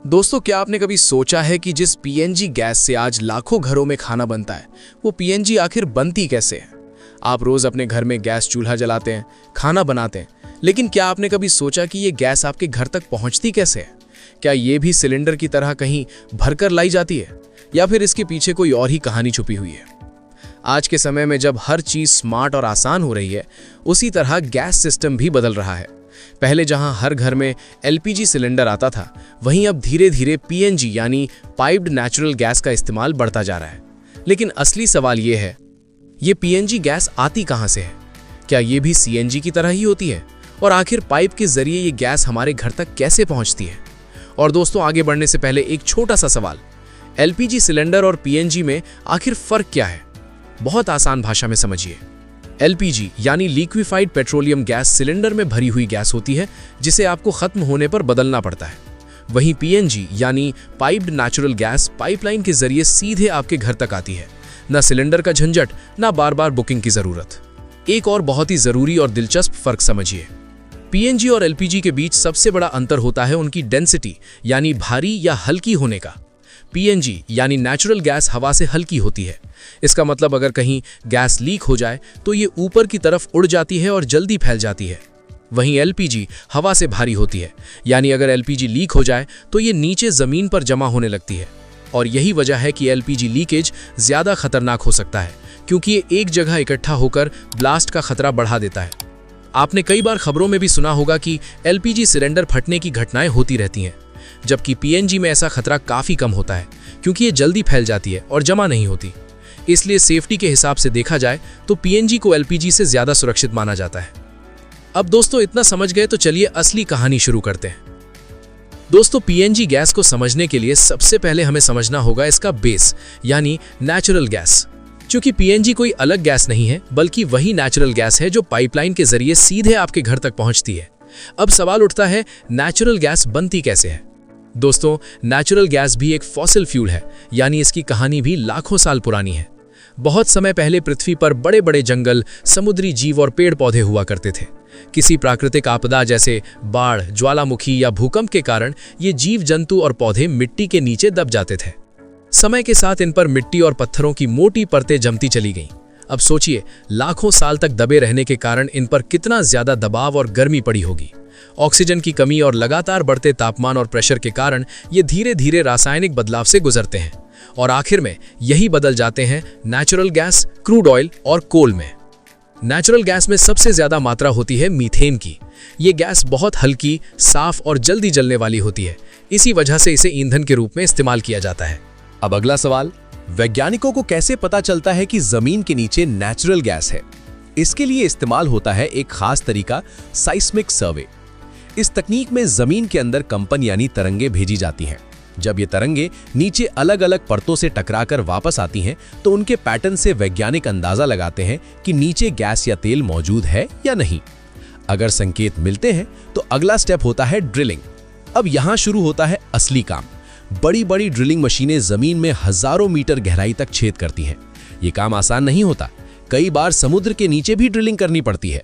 दोस्तों, क्या आपने कभी सोचा है कि जिस पीएनजी गैस से आज लाखों घरों में खाना बनता है, वो पीएनजी आखिर बनती कैसे है? आप रोज अपने घर में गैस चूल्हा जलाते हैं, खाना बनाते हैं, लेकिन क्या आपने कभी सोचा कि ये गैस आपके घर तक पहुंचती कैसे है? क्या ये भी सिलेंडर की तरह कहीं भरकर लाई जाती है, या फिर इसके पीछे कोई और ही कहानी छुपी हुई है? आज के समय में जब हर चीज स्मार्ट और आसान हो रही है, उसी तरह गैस सिस्टम भी बदल रहा है। पहले जहां हर घर में एलपीजी सिलेंडर आता था, वहीं अब धीरे धीरे पीएनजी यानी पाइप्ड नेचुरल गैस का इस्तेमाल बढ़ता जा रहा है। लेकिन असली सवाल ये है, ये पीएनजी गैस आती कहां से है? क्या ये भी सीएनजी की तरह ही होती है? और आखिर पाइप के जरिए ये गैस हमारे घर तक कैसे पहुंचती है? और दोस्तों, आगे बढ़ने से पहले एक छोटा सा सवाल, एलपीजी सिलेंडर और पीएनजी में आखिर फर्क क्या है? बहुत आसान भाषा में समझिए। एलपीजी यानी लिक्विफाइड पेट्रोलियम गैस सिलेंडर में भरी हुई गैस होती है, जिसे आपको खत्म होने पर बदलना पड़ता है। वहीं पीएनजी यानी पाइप्ड नेचुरल गैस पाइपलाइन के जरिए सीधे आपके घर तक आती है। न सिलेंडर का झंझट, न बार बार बुकिंग की जरूरत। एक और बहुत ही जरूरी और दिलचस्प फर्क समझिए। पीएनजी और एलपीजी के बीच सबसे बड़ा अंतर होता है उनकी डेंसिटी यानी भारी या हल्की होने का। पीएनजी यानी नेचुरल गैस हवा से हल्की होती है। इसका मतलब अगर कहीं गैस लीक हो जाए तो ये ऊपर की तरफ उड़ जाती है और जल्दी फैल जाती है। वहीं एलपीजी हवा से भारी होती है, यानी अगर एलपीजी लीक हो जाए तो ये नीचे जमीन पर जमा होने लगती है। और यही वजह है कि एलपीजी लीकेज ज्यादा खतरनाक हो सकता है, क्योंकि ये एक जगह इकट्ठा होकर ब्लास्ट का खतरा बढ़ा देता है। आपने कई बार खबरों में भी सुना होगा कि एलपीजी सिलेंडर फटने की घटनाएं होती रहती हैं, जबकि पीएनजी में ऐसा खतरा काफी कम होता है, क्योंकि ये जल्दी फैल जाती है और जमा नहीं होती। इसलिए सेफ्टी के हिसाब से देखा जाए तो पीएनजी को एलपीजी से ज्यादा सुरक्षित माना जाता है। अब दोस्तों, इतना समझ गए तो चलिए असली कहानी शुरू करते हैं। दोस्तों, पीएनजी गैस को समझने के लिए सबसे पहले हमें समझना होगा इसका बेस यानी नेचुरल गैस। क्योंकि पीएनजी कोई अलग गैस नहीं है, बल्कि वही नेचुरल गैस है जो पाइपलाइन के जरिए सीधे आपके घर तक पहुंचती है। अब सवाल उठता है, नेचुरल गैस बनती कैसे है? दोस्तों, नेचुरल गैस भी एक फॉसिल फ्यूल है, यानी इसकी कहानी भी लाखों साल पुरानी है। बहुत समय पहले पृथ्वी पर बड़े बड़े जंगल, समुद्री जीव और पेड़ पौधे हुआ करते थे। किसी प्राकृतिक आपदा जैसे बाढ़, ज्वालामुखी या भूकंप के कारण ये जीव जंतु और पौधे मिट्टी के नीचे दब जाते थे। समय के साथ इन पर मिट्टी और पत्थरों की मोटी परतें जमती चली गईं। अब सोचिए, लाखों साल तक दबे रहने के कारण इन पर कितना ज्यादा दबाव और गर्मी पड़ी होगी। ऑक्सीजन की कमी और लगातार बढ़ते तापमान और प्रेशर के कारण ये धीरे धीरे रासायनिक बदलाव से गुजरते हैं और आखिर में यही बदल जाते हैं नेचुरल गैस, क्रूड ऑयल और कोल में। नेचुरल गैस में सबसे ज्यादा मात्रा होती है मीथेन की। ये गैस बहुत हल्की, साफ और जल्दी जलने वाली होती है। इसी वजह से इसे ईंधन के रूप में इस्तेमाल किया जाता है। अब अगला सवाल, वैज्ञानिकों को कैसे पता चलता है कि जमीन के नीचे नेचुरल गैस है? इसके लिए इस्तेमाल होता है एक खास तरीका, साइस्मिक सर्वे। इस तकनीक में जमीन के अंदर कंपन यानी तरंगे भेजी जाती हैं। जब ये तरंगे नीचे अलग अलग परतों से टकराकर वापस आती हैं, तो उनके पैटर्न से वैज्ञानिक अंदाजा लगाते हैं कि नीचे गैस या तेल मौजूद है या नहीं। अगर संकेत मिलते हैं तो अगला स्टेप होता है ड्रिलिंग। अब यहां शुरू होता है असली काम। बड़ी बड़ी ड्रिलिंग मशीनें जमीन में हजारों मीटर गहराई तक छेद करती हैं। ये काम आसान नहीं होता। कई बार समुद्र के नीचे भी ड्रिलिंग करनी पड़ती है।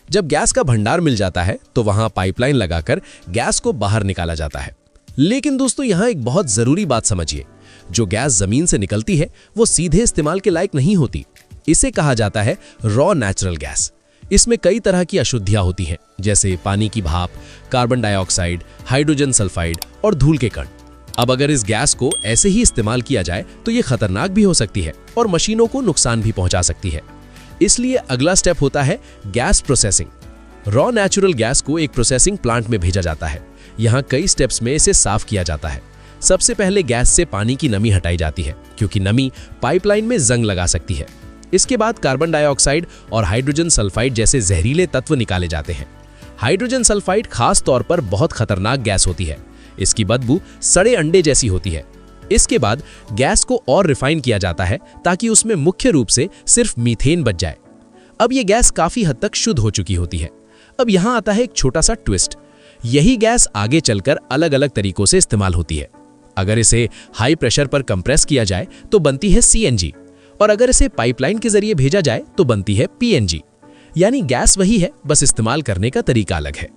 जब गैस का भंडार मिल जाता है तो वहां पाइपलाइन लगाकर गैस को बाहर निकाला जाता है। लेकिन दोस्तों, यहां एक बहुत जरूरी बात समझिए। जो गैस जमीन से निकलती है वो सीधे इस्तेमाल के लायक नहीं होती। इसे कहा जाता है रॉ नेचुरल गैस। इसमें कई तरह की अशुद्धियां होती हैं, जैसे पानी की भाप, कार्बन डाइऑक्साइड, हाइड्रोजन सल्फाइड और धूल के कण। अब अगर इस गैस को ऐसे ही इस्तेमाल किया जाए तो ये खतरनाक भी हो सकती है और मशीनों को नुकसान भी पहुंचा सकती है। इसलिए अगला स्टेप होता है gas processing. Raw natural gas को एक प्रोसेसिंग प्लांट में भेजा जाता है। यहाँ कई स्टेप्स में इसे साफ किया जाता है। सबसे पहले गैस से पानी की नमी हटाई जाती है, क्योंकि नमी पाइपलाइन में जंग लगा सकती है। इसके बाद कार्बन डाइऑक्साइड और हाइड्रोजन सल्फाइड जैसे जहरीले तत्व निकाले जाते हैं। हाइड्रोजन सल्फाइड खास तौर पर बहुत खतरनाक गैस होती है। इसकी बदबू सड़े अंडे जैसी होती है। इसके बाद गैस को और रिफाइन किया जाता है ताकि उसमें मुख्य रूप से सिर्फ मीथेन बच जाए। अब यह गैस काफी हद तक शुद्ध हो चुकी होती है। अब यहां आता है एक छोटा सा ट्विस्ट। यही गैस आगे चलकर अलग अलग तरीकों से इस्तेमाल होती है। अगर इसे हाई प्रेशर पर कंप्रेस किया जाए तो बनती है सीएनजी, और अगर इसे पाइपलाइन के जरिए भेजा जाए तो बनती है पीएनजी। यानी गैस वही है, बस इस्तेमाल करने का तरीका अलग है।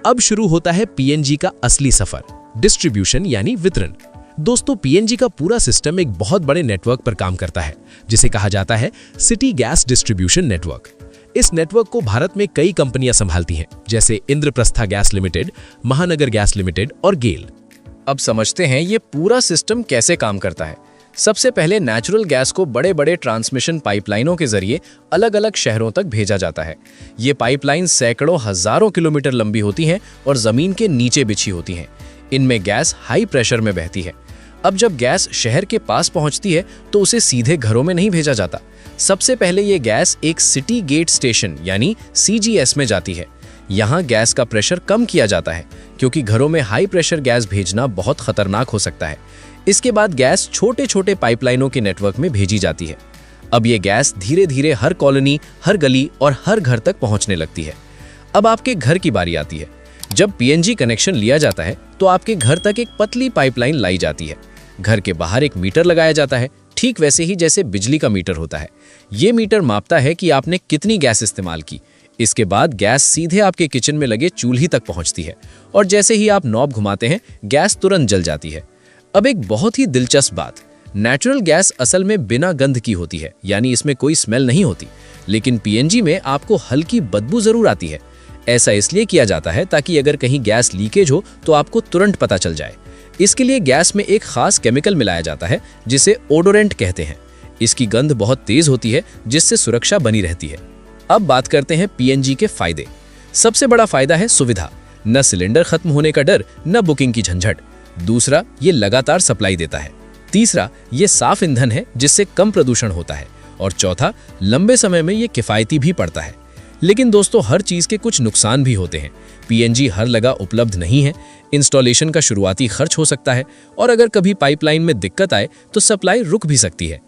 अब शुरू होता है पीएनजी का असली सफर, डिस्ट्रीब्यूशन यानी वितरण। दोस्तों, पीएनजी का पूरा सिस्टम एक बहुत बड़े नेटवर्क पर काम करता है जिसे कहा जाता है सिटी गैस डिस्ट्रीब्यूशन नेटवर्क। इस नेटवर्क को भारत में कई कंपनियां संभालती हैं, जैसे इंद्रप्रस्था गैस लिमिटेड, महानगर गैस लिमिटेड और गेल। अब समझते हैं ये पूरा सिस्टम कैसे काम करता है। सबसे पहले नेचुरल गैस को बड़े बड़े ट्रांसमिशन पाइपलाइनों के जरिए अलग अलग शहरों तक भेजा जाता है। ये पाइपलाइन सैकड़ों हजारों किलोमीटर लंबी होती हैं और जमीन के नीचे बिछी होती हैं। इनमें गैस हाई प्रेशर में बहती है। अब जब गैस शहर के पास पहुंचती है तो उसे सीधे घरों में नहीं भेजा जाता। सबसे पहले ये गैस एक सिटी गेट स्टेशन यानी CGS में जाती है। यहाँ गैस का प्रेशर कम किया जाता है क्योंकि घरों में हाई प्रेशर गैस भेजना बहुत खतरनाक हो सकता है। इसके बाद गैस छोटे छोटे पाइपलाइनों के नेटवर्क में भेजी जाती है। अब ये गैस धीरे धीरे हर कॉलोनी, हर गली और हर घर तक पहुंचने लगती है। अब आपके घर की बारी आती है। जब पीएनजी कनेक्शन लिया जाता है तो आपके घर तक एक पतली पाइपलाइन लाई जाती है। घर के बाहर एक मीटर लगाया जाता है, ठीक वैसे ही जैसे बिजली का मीटर होता है। ये मीटर मापता है कि आपने कितनी गैस इस्तेमाल की। इसके बाद गैस सीधे आपके किचन में लगे चूल्हे तक पहुंचती है और जैसे ही आप नॉब घुमाते हैं गैस तुरंत जल जाती है। अब एक बहुत ही दिलचस्प बात, नेचुरल गैस असल में बिना गंध की होती है, यानी इसमें कोई स्मेल नहीं होती। लेकिन पीएनजी में आपको हल्की बदबू जरूर आती है। ऐसा इसलिए किया जाता है ताकि अगर कहीं गैस लीकेज हो तो आपको तुरंत पता चल जाए। इसके लिए गैस में एक खास केमिकल मिलाया जाता है जिसे ओडोरेंट कहते हैं। इसकी गंध बहुत तेज होती है जिससे सुरक्षा बनी रहती है। अब बात करते हैं पीएनजी के फायदे। सबसे बड़ा फायदा है सुविधा। न सिलेंडर खत्म होने का डर, न बुकिंग की झंझट। दूसरा, ये लगातार सप्लाई देता है। तीसरा, ये साफ ईंधन है जिससे कम प्रदूषण होता है। और चौथा, लंबे समय में ये किफायती भी पड़ता है। लेकिन दोस्तों, हर चीज के कुछ नुकसान भी होते हैं। पीएनजी हर जगह उपलब्ध नहीं है। इंस्टॉलेशन का शुरुआती खर्च हो सकता है और अगर कभी पाइपलाइन में दिक्कत आए तो सप्लाई रुक भी सकती है।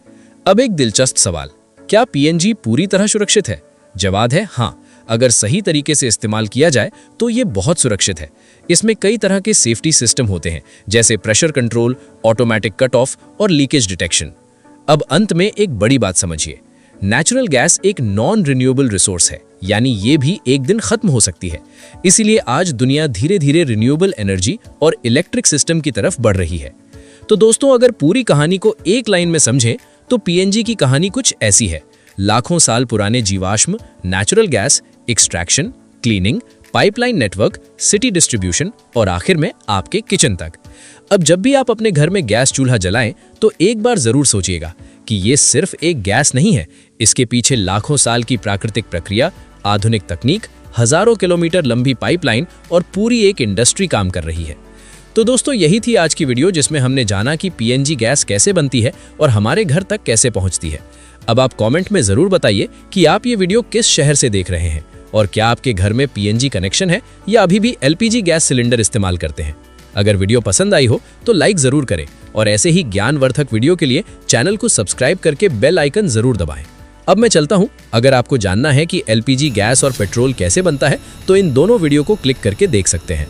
अब एक दिलचस्प सवाल, क्या पीएनजी पूरी तरह सुरक्षित है? जवाब है हाँ। अगर सही तरीके से इस्तेमाल किया जाए तो ये बहुत सुरक्षित है। इसमें कई तरह के सेफ्टी सिस्टम होते हैं, जैसे pressure control, automatic cut off और लीकेज डिटेक्शन। अब अंत में एक बड़ी बात समझिए, नेचुरल गैस एक नॉन रिन्यूएबल रिसोर्स है, यानी ये भी एक दिन खत्म हो सकती है। इसीलिए आज दुनिया धीरे धीरे रिन्यूएबल एनर्जी और इलेक्ट्रिक सिस्टम की तरफ बढ़ रही है। तो दोस्तों, अगर पूरी कहानी को एक लाइन में समझें तो पीएनजी की कहानी कुछ ऐसी है। लाखों साल पुराने जीवाश्म, natural gas, extraction, cleaning, pipeline network, city distribution और आखिर में आपके किचन तक। अब जब भी आप अपने घर में गैस चूल्हा जलाएं तो एक बार जरूर सोचिएगा कि ये सिर्फ एक गैस नहीं है। इसके पीछे लाखों साल की प्राकृतिक प्रक्रिया, आधुनिक तकनीक, हजारों किलोमीटर लंबी पाइपलाइन और पूरी एक इंडस्ट्री काम कर रही है। तो दोस्तों, यही थी आज की वीडियो जिसमें हमने जाना कि पीएनजी गैस कैसे बनती है और हमारे घर तक कैसे पहुंचती है। अब आप कमेंट में जरूर बताइए कि आप ये वीडियो किस शहर से देख रहे हैं और क्या आपके घर में पीएनजी कनेक्शन है या अभी भी एलपीजी गैस सिलेंडर इस्तेमाल करते हैं। अगर वीडियो पसंद आई हो तो लाइक जरूर करें और ऐसे ही ज्ञानवर्धक वीडियो के लिए चैनल को सब्सक्राइब करके बेल आइकन जरूर दबाएं। अब मैं चलता हूं। अगर आपको जानना है कि एलपीजी गैस और पेट्रोल कैसे बनता है तो इन दोनों वीडियो को क्लिक करके देख सकते हैं।